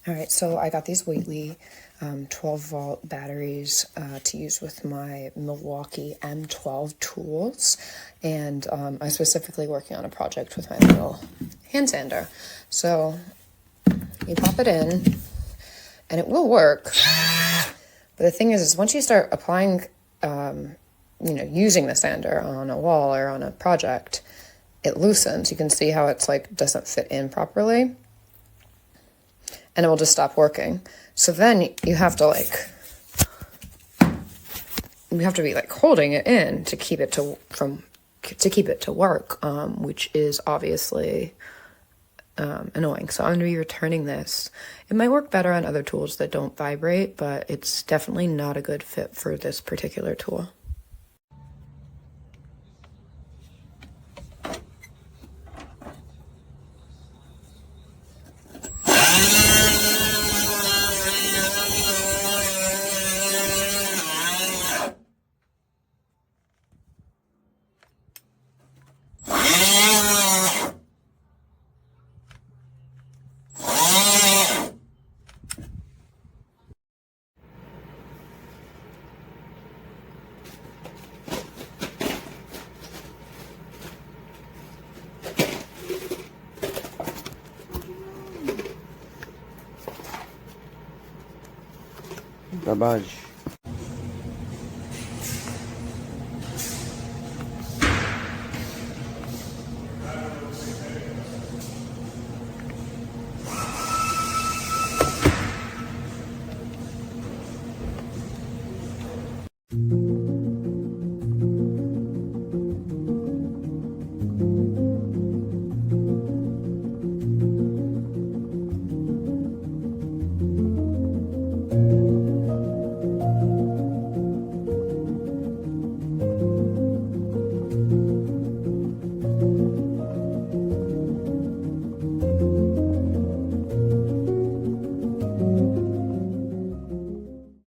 All right, so I got these waitley 12-volt batteries to use with my Milwaukee M12 tools, and I'm specifically working on a project with my little hand sander. So you pop it in, and it will work. But the thing is once you start applying, using the sander on a wall or on a project, it loosens. You can see how it's like doesn't fit in properly, and it will just stop working. So then you have to be like holding it in to keep it to work, which is obviously annoying. So I'm going to be returning this. It might work better on other tools that don't vibrate, but it's definitely not a good fit for this particular tool. Babaj.